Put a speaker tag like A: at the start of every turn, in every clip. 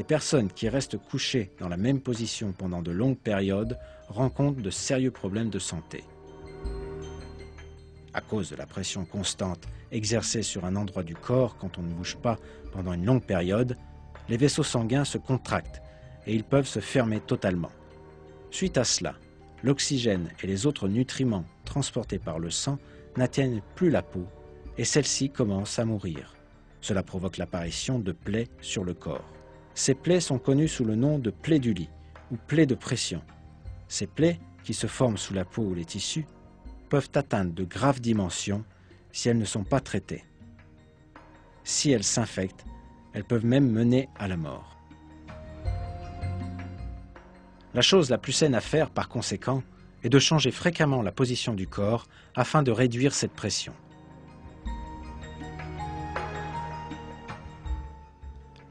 A: personnes qui restent couchées dans la même position pendant de longues périodes rencontrent de sérieux problèmes de santé. À cause de la pression constante exercée sur un endroit du corps quand on ne bouge pas pendant une longue période, les vaisseaux sanguins se contractent et ils peuvent se fermer totalement. Suite à cela, l'oxygène et les autres nutriments transportés par le sang n'atteignent plus la peau et celle-ci commence à mourir. Cela provoque l'apparition de plaies sur le corps. Ces plaies sont connues sous le nom de plaies du lit ou plaies de pression. Ces plaies, qui se forment sous la peau ou les tissus, peuvent atteindre de graves dimensions si elles ne sont pas traitées. Si elles s'infectent, elles peuvent même mener à la mort. La chose la plus saine à faire, par conséquent, est de changer fréquemment la position du corps afin de réduire cette pression.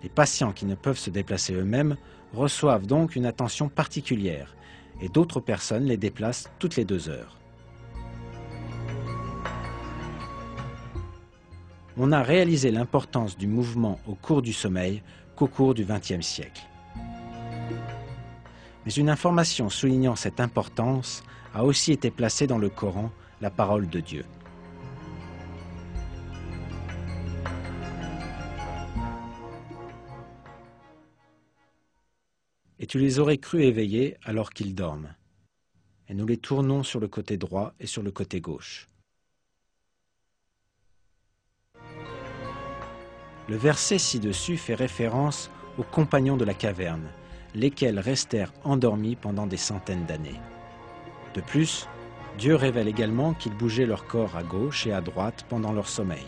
A: Les patients qui ne peuvent se déplacer eux-mêmes reçoivent donc une attention particulière et d'autres personnes les déplacent toutes les 2 heures. On n'a réalisé l'importance du mouvement au cours du sommeil qu'au cours du XXe siècle. Mais une information soulignant cette importance a aussi été placée dans le Coran, la parole de Dieu. Et tu les aurais crus éveillés alors qu'ils dorment. Et nous les tournons sur le côté droit et sur le côté gauche. Le verset ci-dessus fait référence aux compagnons de la caverne, lesquels restèrent endormis pendant des centaines d'années. De plus, Dieu révèle également qu'ils bougeaient leur corps à gauche et à droite pendant leur sommeil.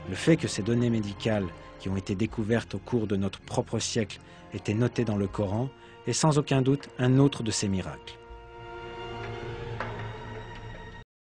A: Le fait que ces données médicales qui ont été découvertes au cours de notre propre siècle étaient notées dans le Coran est sans aucun doute un autre de ces miracles.